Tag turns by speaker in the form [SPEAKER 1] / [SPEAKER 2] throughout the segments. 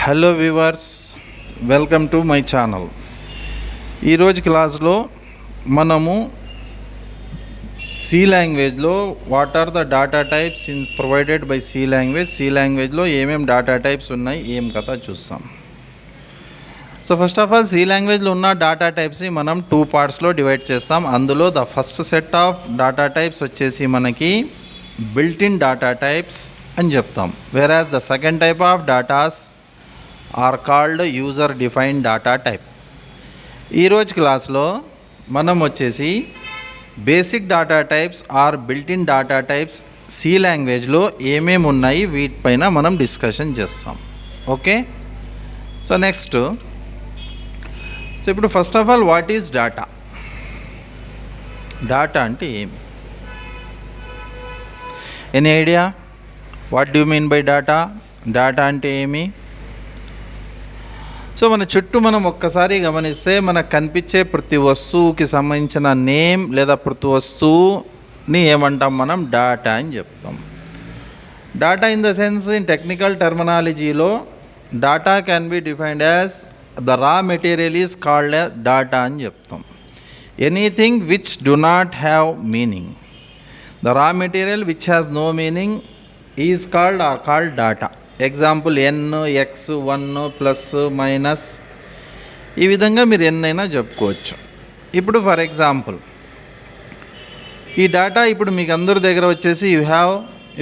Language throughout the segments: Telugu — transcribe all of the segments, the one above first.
[SPEAKER 1] Hello viewers, welcome to my channel. ఈరోజు క్లాస్లో మనము సి లాంగ్వేజ్లో what are the data types provided by C లాంగ్వేజ్లో ఏమేమి డాటా టైప్స్ ఉన్నాయి, ఏం కథ చూస్తాం. So first of all C లాంగ్వేజ్లో ఉన్న డాటా టైప్స్ని మనం 2 పార్ట్స్లో డివైడ్ చేస్తాం. అందులో the first set of data types వచ్చేసి మనకి బిల్ట్ ఇన్ డాటా టైప్స్ అని చెప్తాం. Whereas the second type of datas are called user defined data type. ఈరోజు క్లాస్లో మనం వచ్చేసి basic data types are built in data types C లాంగ్వేజ్లో ఏమేమి ఉన్నాయి వీటిపైన మనం డిస్కషన్ చేస్తాం. ఓకే, సో నెక్స్ట్, సో ఇప్పుడు first of all what is data? Data అంటే ఏమి? Any idea what do mean by data? Data అంటే ఏమి? సో మన చుట్టూ మనం ఒక్కసారి గమనిస్తే మనకు కనిపించే ప్రతి వస్తువుకి సంబంధించిన నేమ్ లేదా ప్రతి వస్తువుని ఏమంటాం మనం? డాటా అని చెప్తాం. Data in the sense in technical టర్మినాలజీలో data can be defined as the raw material is called data అని చెప్తాం. Anything which do not have meaning, the raw material which has no meaning is called data. Example n, x, 1, plus, minus, ఈ విధంగా మీరు ఎన్నైనా చెప్పుకోవచ్చు. ఇప్పుడు ఫర్ ఎగ్జాంపుల్ ఈ డాటా ఇప్పుడు మీకు అందరి దగ్గర వచ్చేసి you have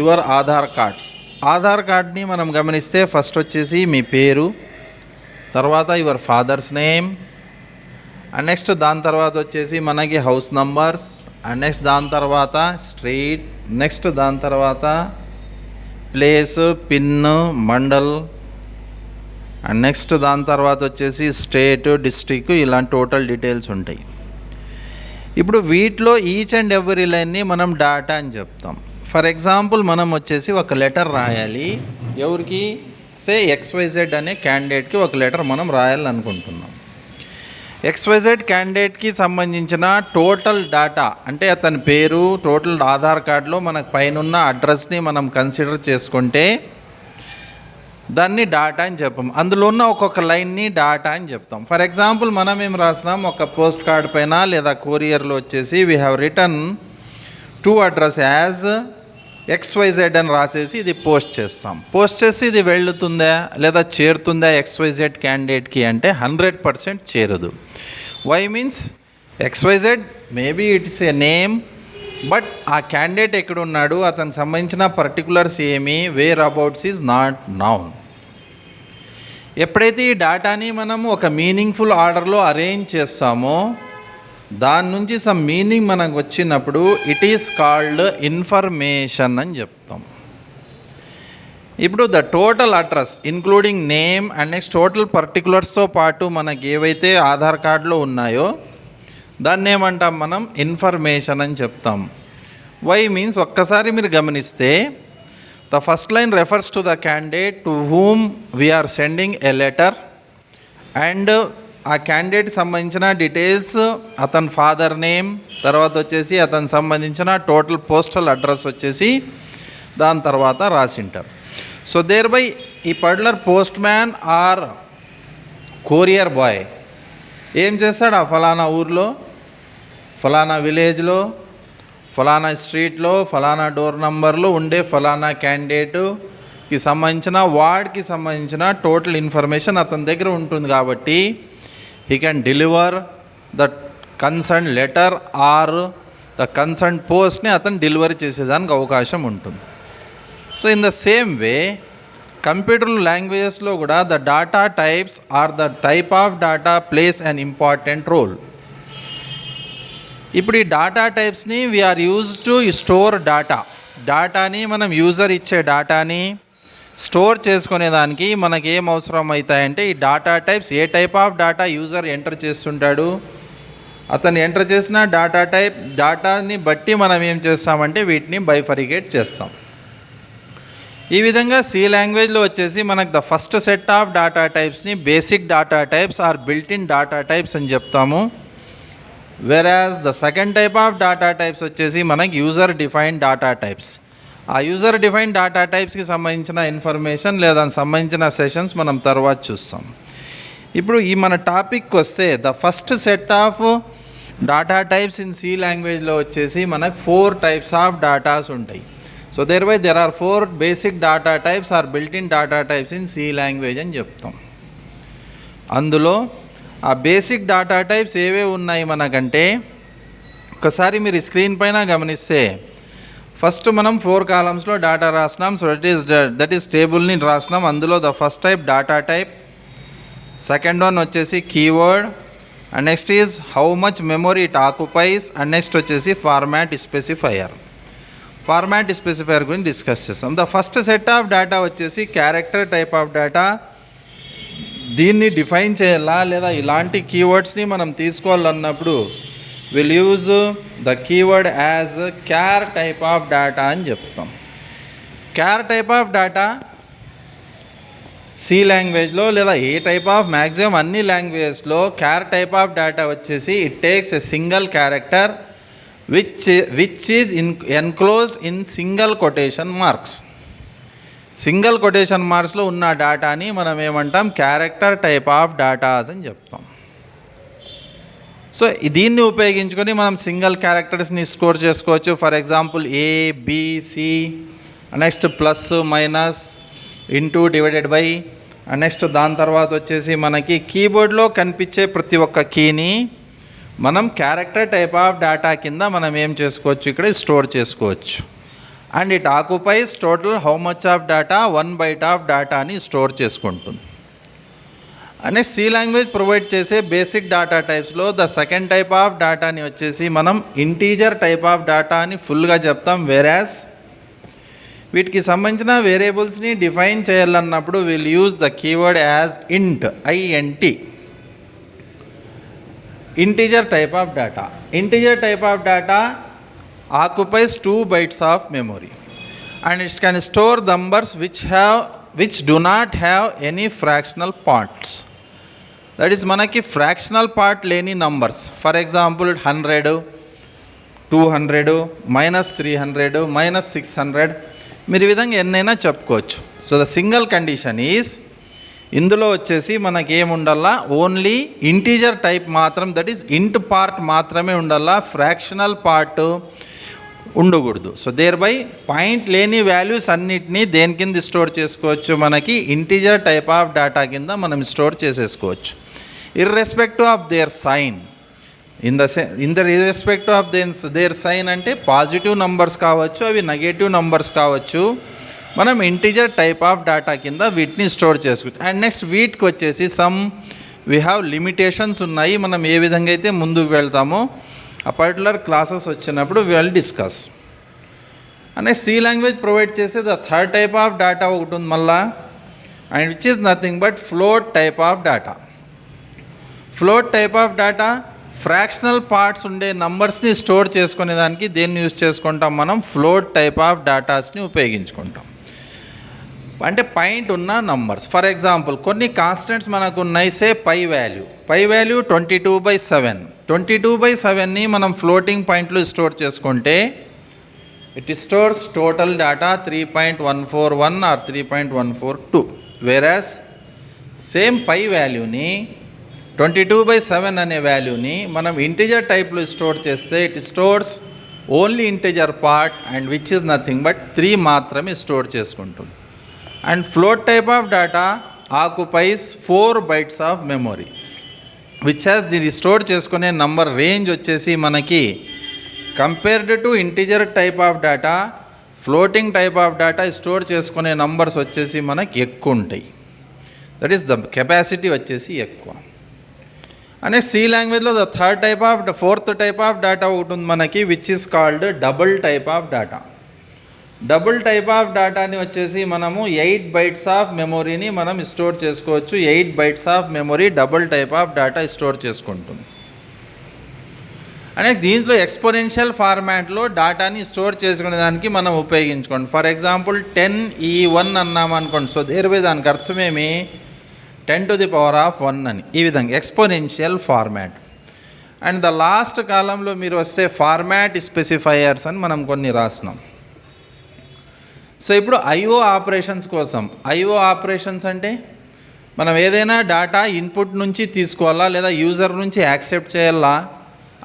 [SPEAKER 1] your Aadhaar cards. Aadhaar కార్డ్ని మనం గమనిస్తే ఫస్ట్ వచ్చేసి మీ పేరు, తర్వాత your father's name, and next దాని తర్వాత వచ్చేసి మనకి హౌస్ నంబర్స్, అండ్ నెక్స్ట్ దాని తర్వాత స్ట్రీట్, నెక్స్ట్ దాని తర్వాత place, pin, mandal, and next దాని తర్వాత వచ్చేసి స్టేట్, డిస్ట్రిక్ట్, ఇలాంటి టోటల్ డీటెయిల్స్ ఉంటాయి. ఇప్పుడు వీటిలో ఈచ్ అండ్ ఎవ్రీ లైన్ని మనం డాటా అని చెప్తాం. ఫర్ ఎగ్జాంపుల్ మనం వచ్చేసి ఒక లెటర్ రాయాలి, ఎవరికి? సే XYZ అనే క్యాండిడేట్కి ఒక లెటర్ మనం రాయాలనుకుంటున్నాం. XYZ క్యాండిడేట్కి సంబంధించిన టోటల్ డాటా అంటే అతని పేరు, టోటల్ ఆధార్ కార్డులో మనకు పైన అడ్రస్ని మనం కన్సిడర్ చేసుకుంటే దాన్ని డాటా అని చెప్పాం. అందులో ఉన్న ఒక్కొక్క లైన్ని డాటా అని చెప్తాం. ఫర్ ఎగ్జాంపుల్ మనం ఏం రాసినాం, ఒక పోస్ట్ కార్డ్ పైన లేదా కొరియర్లో వచ్చేసి we have return to address as XYZ అని రాసేసి ఇది పోస్ట్ చేస్తాం. పోస్ట్ చేసి ఇది వెళ్తుందా లేదా చేరుతుందా XYZ క్యాండిడేట్కి అంటే 100% చేరదు. Why means XYZ maybe it's a name, but ఆ క్యాండిడేట్ ఎక్కడున్నాడు, అతనికి సంబంధించిన పర్టికులర్స్ ఏమి, whereabouts is not known. ఎప్పుడైతే ఈ డాటాని మనము ఒక మీనింగ్ఫుల్ ఆర్డర్లో అరేంజ్ చేస్తామో దాని నుంచి సమ్ మీనింగ్ మనకు వచ్చినప్పుడు ఇట్ ఈస్ కాల్డ్ ఇన్ఫర్మేషన్ అని చెప్తాం. ఇప్పుడు the total address including name and next total పర్టికులర్స్తో పాటు మనకి ఏవైతే ఆధార్ కార్డులో ఉన్నాయో దాన్ని ఏమంటాం మనం? ఇన్ఫర్మేషన్ అని చెప్తాం. వై మీన్స్ ఒక్కసారి మీరు గమనిస్తే the first line refers to the candidate to whom we are sending a letter, and ఆ క్యాండిడేట్కి సంబంధించిన డీటెయిల్స్ అతని ఫాదర్ నేమ్, తర్వాత వచ్చేసి అతనికి సంబంధించిన టోటల్ పోస్టల్ అడ్రస్ వచ్చేసి దాని తర్వాత రాసింటారు. సో దేర్ బై ఈ particular postman or courier boy ఏం చేస్తాడు, ఆ ఫలానా ఊర్లో, ఫలానా విలేజ్లో, ఫలానా స్ట్రీట్లో, ఫలానా డోర్ నంబర్లో ఉండే ఫలానా క్యాండిడేట్కి సంబంధించిన వార్డ్కి సంబంధించిన టోటల్ ఇన్ఫర్మేషన్ అతని దగ్గర ఉంటుంది కాబట్టి he can deliver the concerned letter or the concerned postని అతను డెలివరీ చేసేదానికి అవకాశం ఉంటుంది. So in the same way computer లాంగ్వేజెస్లో కూడా the data types are the type of data plays an important role. ఇప్పుడు ఈ డాటా టైప్స్ని వీఆర్ యూజ్ టు స్టోర్ డాటాని మనం యూజర్ ఇచ్చే డాటాని స్టోర్ చేసుకునేదానికి మనకి ఏం అవసరం అవుతాయంటే ఈ data types, A type of data user enter చేస్తుంటాడు, అతను ఎంటర్ చేసిన డాటాని బట్టి మనం ఏం చేస్తామంటే వీటిని బైఫరికేట్ చేస్తాం. ఈ విధంగా సి లాంగ్వేజ్లో వచ్చేసి మనకు the first set of data టైప్స్ని basic data types are built in data types అని చెప్తాము. Whereas the second type of data types వచ్చేసి మనకి యూజర్ డిఫైన్డ్ డాటా టైప్స్ ఆ యూజర్ డిఫైన్ డేటా టైప్స్కి సంబంధించిన ఇన్ఫర్మేషన్ లేదా దానికి సంబంధించిన సెషన్స్ మనం తర్వాత చూస్తాం. ఇప్పుడు ఈ మన టాపిక్కి వస్తే the first set of data types in C లాంగ్వేజ్లో వచ్చేసి మనకు 4 టైప్స్ ఆఫ్ డేటాస్ ఉంటాయి. So there are 4 basic data types are built in data types in C language అని చెప్తాం. అందులో ఆ బేసిక్ డేటా టైప్స్ ఏవే ఉన్నాయి మనకంటే ఒకసారి మీరు స్క్రీన్ పైన గమనిస్తే ఫస్ట్ మనం 4 కాలమ్స్లో డేటా రాసినాం. సో దట్ ఈస్ టేబుల్ని రాసినాం. అందులో the first type data type, second one వచ్చేసి keyword, and next is how much memory it occupies, and next వచ్చేసి ఫార్మాట్ స్పెసిఫైయర్. ఫార్మాట్ స్పెసిఫైయర్ గురించి డిస్కస్ చేస్తాం. The first set of data వచ్చేసి క్యారెక్టర్ టైప్ ఆఫ్ డేటా. దీన్ని డిఫైన్ చేయాలా లేదా ఇలాంటి కీవర్డ్స్ని మనం తీసుకోవాలన్నప్పుడు will use the keyword as char type of data అని చెప్తాం. క్యార్ టైప్ ఆఫ్ డేటా సి లాంగ్వేజ్లో లేదా ఏ టైప్ ఆఫ్ మ్యాక్సిమం అన్ని లాంగ్వేజెస్లో క్యార్ టైప్ ఆఫ్ డేటా వచ్చేసి it takes a single character which is enclosed in single quotation marks. Single quotation మార్క్స్లో ఉన్న డేటాని మనం ఏమంటాం క్యారెక్టర్ టైప్ ఆఫ్ డేటాస్ అని చెప్తాం. సో దీన్ని ఉపయోగించుకొని మనం సింగిల్ క్యారెక్టర్స్ని స్కోర్ చేసుకోవచ్చు. For example A, B, C, next plus, minus, into, divided by, next దాని తర్వాత వచ్చేసి మనకి కీబోర్డ్లో కనిపించే ప్రతి ఒక్క కీని మనం క్యారెక్టర్ టైప్ ఆఫ్ డేటా కింద మనం ఏం చేసుకోవచ్చు, ఇక్కడ స్టోర్ చేసుకోవచ్చు. And it occupies total how much of data 1 byte of డేటాని స్టోర్ చేసుకుంటుంది. అనే సి లాంగ్వేజ్ ప్రొవైడ్ చేసే బేసిక్ డేటా టైప్స్లో ద సెకండ్ టైప్ ఆఫ్ డేటాని వచ్చేసి మనం ఇంటీజర్ టైప్ ఆఫ్ డేటా అని ఫుల్గా చెప్తాం. వేరాస్ వీటికి సంబంధించిన వేరియబుల్స్ని డిఫైన్ చేయాలన్నప్పుడు will use the keyword as int, INT. Integer type of data. Integer type of data occupies 2 bytes of memory and it can store numbers which do not have any fractional parts. That is manaki fractional part leni numbers. For example 100, 200, -300, -600 మీరు ఈ విధంగా ఎన్నైనా చెప్పుకోవచ్చు. So the single condition is ఇందులో వచ్చేసి మనకి ఏముండాలా, ఓన్లీ ఇంటీజర్ టైప్ మాత్రం, దట్ ఈస్ ఇంట్ పార్ట్ మాత్రమే ఉండాలా, ఫ్రాక్షనల్ పార్ట్ ఉండకూడదు. సో దేర్ బై పాయింట్ లేని వాల్యూస్ అన్నిటినీ దేని కింద స్టోర్ చేసుకోవచ్చు, మనకి ఇంటీజర్ టైప్ ఆఫ్ డేటా కింద మనం స్టోర్ చేసేసుకోవచ్చు. Irrespective of their sign, in the irrespective of their sign అంటే పాజిటివ్ నంబర్స్ కావచ్చు, అవి నెగటివ్ నంబర్స్ కావచ్చు, మనం ఇంటీజర్ టైప్ ఆఫ్ డేటా కింద వీటిని స్టోర్ చేసుకోవచ్చు. అండ్ నెక్స్ట్ వీటికి వచ్చేసి వీ హ్యావ్ లిమిటేషన్స్ ఉన్నాయి. మనం ఏ విధంగా అయితే ముందుకు వెళ్తామో ఆ పర్టికులర్ క్లాసెస్ వచ్చినప్పుడు వి విల్ డిస్కస్. అనే సి లాంగ్వేజ్ ప్రొవైడ్ చేసే the third type of data ఒకటి ఉంది మళ్ళా, and which is nothing but float type of data. Float type of data fractional parts ఉండే నంబర్స్ని స్టోర్ చేసుకునే దానికి దేన్ని యూజ్ చేసుకుంటాం, మనం ఫ్లోట్ టైప్ ఆఫ్ డేటాస్ని ఉపయోగించుకుంటాం. అంటే పాయింట్ ఉన్న నంబర్స్. ఫర్ ఎగ్జాంపుల్ కొన్ని కాన్స్టెంట్స్ మనకు ఉన్నాయి, సే పై వాల్యూ 22/7. 22/7ని మనం ఫ్లోటింగ్ పాయింట్లో స్టోర్ చేసుకుంటే it stores total data 3.141 or 3.142. Whereas same pi వాల్యూని 22/7 అనే వాల్యూని మనం ఇంటీజర్ టైప్లో స్టోర్ చేస్తే it stores only integer part and which is nothing but 3 మాత్రమే స్టోర్ చేసుకుంటుంది. And float type of data occupies 4 bytes of memory which has దీన్ని స్టోర్ చేసుకునే నంబర్ రేంజ్ వచ్చేసి మనకి compared to integer type of data, floating type of data store చేసుకునే నంబర్స్ వచ్చేసి మనకి ఎక్కువ ఉంటాయి. దట్ ఈస్ ద కెపాసిటీ వచ్చేసి ఎక్కువ. అనే సి లాంగ్వేజ్లో the fourth type of data ఒకటి ఉంది మనకి, which is called double type of data. Double type of డేటాని వచ్చేసి మనము 8 bytes ఆఫ్ మెమొరీని మనం స్టోర్ చేసుకోవచ్చు. 8 bytes of memory double type of data store చేసుకుంటుంది. అనే దీంట్లో ఎక్స్పోనెన్షియల్ ఫార్మాట్లో డేటాని స్టోర్ చేసుకునే దానికి మనం ఉపయోగించుకోండి. ఫర్ ఎగ్జాంపుల్ 10e1 అన్నాము అనుకోండి. సో దానికి అర్థమేమి, 10⁻1 అని. ఈ విధంగా exponential format. And the last కాలంలో మీరు వస్తే ఫార్మాట్ స్పెసిఫైయర్స్ అని మనం కొన్ని రాసినాం. సో ఇప్పుడు ఐఓ ఆపరేషన్స్ కోసం, ఐఓ ఆపరేషన్స్ అంటే మనం ఏదైనా డేటా ఇన్పుట్ నుంచి తీసుకోవాలా లేదా యూజర్ నుంచి యాక్సెప్ట్ చేయాలా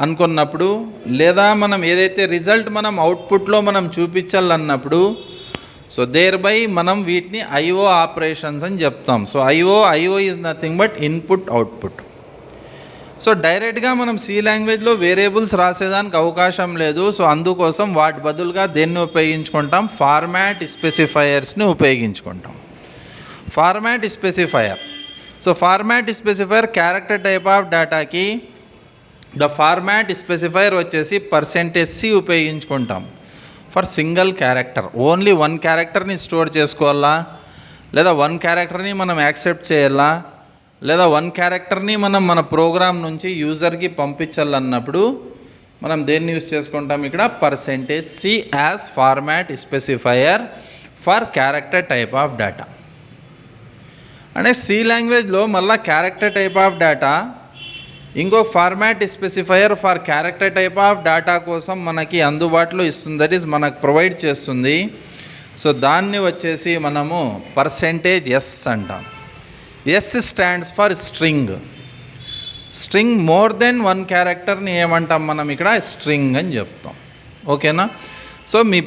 [SPEAKER 1] అనుకున్నప్పుడు, లేదా మనం ఏదైతే రిజల్ట్ మనం అవుట్పుట్లో మనం చూపించాలన్నప్పుడు, సో దేర్ బై మనం వీటిని ఐఓ ఆపరేషన్స్ అని చెప్తాం. So IO is nothing but input output. So డైరెక్ట్గా మనం సి లాంగ్వేజ్లో వేరియబుల్స్ రాసేదానికి అవకాశం లేదు. సో అందుకోసం వాటి బదులుగా దేన్ని ఉపయోగించుకుంటాం, ఫార్మాట్ స్పెసిఫైయర్స్ని ఉపయోగించుకుంటాం. Format specifier, so format specifier character type of డేటాకి ద ఫార్మాట్ స్పెసిఫైయర్ వచ్చేసి %c ఉపయోగించుకుంటాం ఫర్ సింగిల్ క్యారెక్టర్. ఓన్లీ 1 క్యారెక్టర్ని స్టోర్ చేసుకోవాలా, లేదా 1 క్యారెక్టర్ని మనం యాక్సెప్ట్ చేయాలా, లేదా 1 క్యారెక్టర్ని మనం మన ప్రోగ్రామ్ నుంచి యూజర్కి పంపించాలన్నప్పుడు మనం దేన్ని యూజ్ చేసుకుంటాం, ఇక్కడ %c as format specifier for character type of data. అంటే సి లాంగ్వేజ్లో మళ్ళీ క్యారెక్టర్ టైప్ ఆఫ్ డేటా ఇంకొక format specifier for character type of data కోసం మనకి అందుబాటులో ఇస్తుంది, దట్ ఈస్ మనకు ప్రొవైడ్ చేస్తుంది. సో దాన్ని వచ్చేసి మనము %s అంటాం. Yes stands for string. String more than 1 క్యారెక్టర్ని ఏమంటాం మనం ఇక్కడ స్ట్రింగ్ అని చెప్తాం. ఓకేనా? సో మీ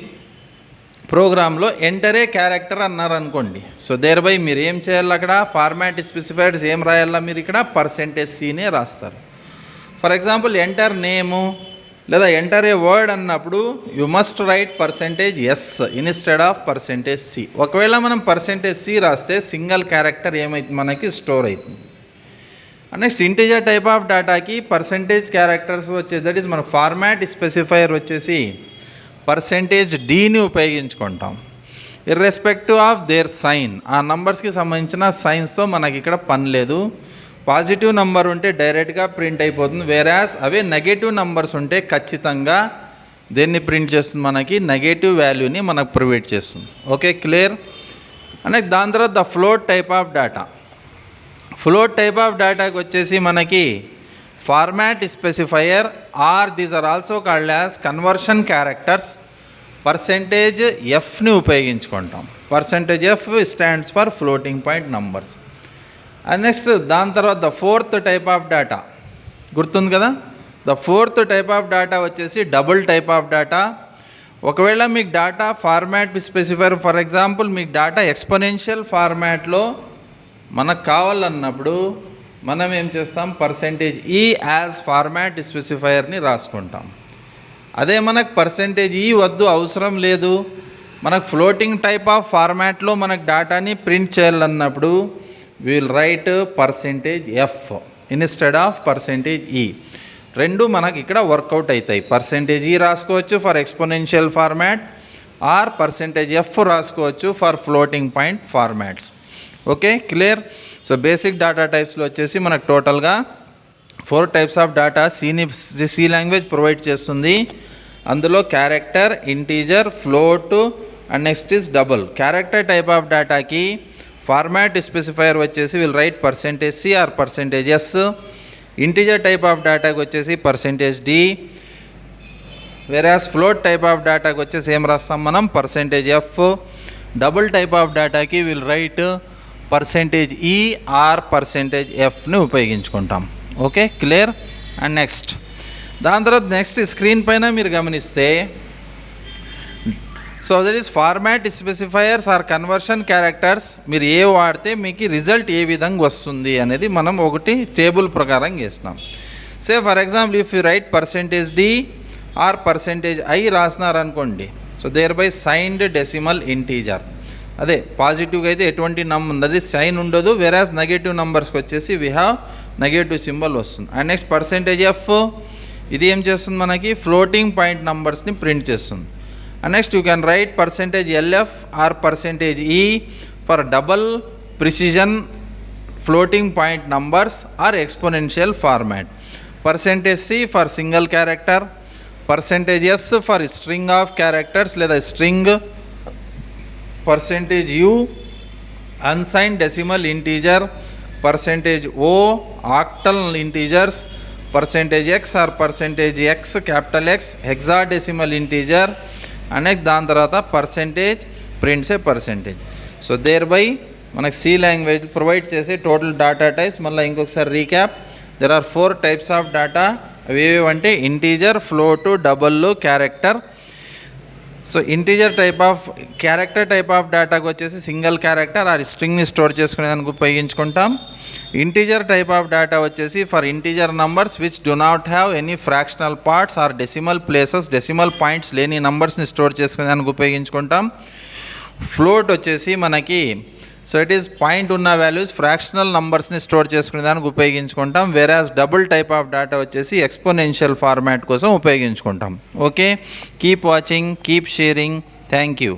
[SPEAKER 1] ప్రోగ్రాంలో ఎంటరే క్యారెక్టర్ అన్నారు అనుకోండి, సో దేర్ బై మీరు ఏం చేయాలి, అక్కడ ఫార్మాట్ స్పెసిఫైర్స్ ఏం రాయాలా, మీరు ఇక్కడ %c రాస్తారు. ఫర్ ఎగ్జాంపుల్ ఎంటర్ నేము లేదా ఎంటర్ ఏ వర్డ్ అన్నప్పుడు you must right %s instead of %c. ఒకవేళ మనం %c రాస్తే సింగిల్ క్యారెక్టర్ ఏమైతుంది, మనకి స్టోర్ అవుతుంది. నెక్స్ట్ ఇంటీజర్ టైప్ ఆఫ్ డేటాకి % క్యారెక్టర్స్ వచ్చేసి, దట్ ఈస్ మన ఫార్మాట్ స్పెసిఫైయర్ వచ్చేసి %dని ఉపయోగించుకుంటాం. ఇర్రెస్పెక్టివ్ ఆఫ్ దేర్ సైన్, ఆ నంబర్స్కి సంబంధించిన సైన్స్తో మనకి ఇక్కడ పని లేదు. పాజిటివ్ నంబర్ ఉంటే డైరెక్ట్గా ప్రింట్ అయిపోతుంది, వేరాస్ అవే నెగటివ్ నంబర్స్ ఉంటే ఖచ్చితంగా దేన్ని ప్రింట్ చేస్తుంది, మనకి నెగటివ్ వాల్యూని మనకు ప్రొవైడ్ చేస్తుంది. Okay, clear? అంటే దాని తర్వాత the float type of data. Float type of డేటాకి వచ్చేసి మనకి format specifier or these are also called as conversion characters %f ఉపయోగించుకుంటాం. %f stands for floating point numbers. And next దాని తర్వాత the fourth type of data గుర్తుంది కదా, the fourth type of data వచ్చేసి డబుల్ టైప్ ఆఫ్ డేటా. ఒకవేళ మీకు data format specifier, for example మీకు డేటా ఎక్స్పోనెన్షియల్ ఫార్మాట్లో మనకు కావాలన్నప్పుడు మనం ఏం చేస్తాం, %e యాజ్ ఫార్మాట్ స్పెసిఫైయర్ని రాసుకుంటాం. అదే మనకు %e వద్దు, అవసరం లేదు, మనకు ఫ్లోటింగ్ టైప్ ఆఫ్ ఫార్మాట్లో మనకు డేటాని ప్రింట్ చేయాలన్నప్పుడు will write %f instead of %e. రెండు మనకి ఇక్కడ వర్కౌట్ అవుతాయి. %e రాసుకోవచ్చు for exponential format, or %f రాసుకోవచ్చు for floating point formats. Okay, clear? So basic data టైప్స్లో వచ్చేసి మనకు టోటల్గా 4 types of data C language provide చేస్తుంది. అందులో character, integer, float and next is double. Character type of డేటాకి ఫార్మాట్ స్పెసిఫైయర్ వచ్చేసి will write %c or %s. Integer type of డేటాకి వచ్చేసి %d. Whereas float type of డేటాకి వచ్చేసి ఏం రాస్తాం మనం, %f. డబుల్ టైప్ ఆఫ్ డేటాకి విల్ రైట్ %e ఆర్ %fని ఉపయోగించుకుంటాం. Okay, clear? అండ్ నెక్స్ట్ దాని తర్వాత నెక్స్ట్ స్క్రీన్ పైన మీరు గమనిస్తే, so that is format specifiers or conversion characters. మీరు ఏ వాడితే మీకు రిజల్ట్ ఏ విధంగా వస్తుంది అనేది మనం ఒకటి టేబుల్ ప్రకారం చేసినాం. Say for example if you write %d or %i రాసినారనుకోండి, so thereby signed decimal integer. అదే పాజిటివ్గా అయితే ఎటువంటి అది సైన్ ఉండదు, వేరాస్ నెగటివ్ నెంబర్స్కి వచ్చేసి వీ హ్యావ్ నెగటివ్ సింబల్ వస్తుంది. అండ్ నెక్స్ట్ %f ఇది ఏం చేస్తుంది, మనకి ఫ్లోటింగ్ పాయింట్ నెంబర్స్ని ప్రింట్ చేస్తుంది. And next you can write %lf or %e for double precision floating point numbers or exponential format. %c for single character, %s for string of characters లేదా string, %u unsigned decimal integer, %o octal integers, %x or %x capital X hexadecimal integer. And దాని తర్వాత prints a percentage. So thereby మనకు సి లాంగ్వేజ్ ప్రొవైడ్ చేసే టోటల్ డేటా టైప్స్. మళ్ళీ ఇంకొకసారి recap, there are 4 types of data. అవి ఏవేవంటే integer, float, double, character. So integer type of character type of డేటాకు వచ్చేసి సింగిల్ క్యారెక్టర్ ఆర్ స్ట్రింగ్ని స్టోర్ చేసుకునేదానికి ఉపయోగించుకుంటాం. ఇంటీజర్ టైప్ ఆఫ్ డేటా వచ్చేసి for integer numbers which do not have any fractional parts or decimal places, decimal points లేని నంబర్స్ని స్టోర్ చేసుకునేదానికి ఉపయోగించుకుంటాం. ఫ్లోట్ వచ్చేసి మనకి సో ఇట్ ఈస్ పాయింట్ ఉన్న వాల్యూస్ ఫ్రాక్షనల్ నంబర్స్ని స్టోర్ చేసుకునే దానికి ఉపయోగించుకుంటాం. Whereas double type of data వచ్చేసి ఎక్స్పోనెన్షియల్ ఫార్మాట్ కోసం ఉపయోగించుకుంటాం. Okay, keep watching, keep sharing. Thank you.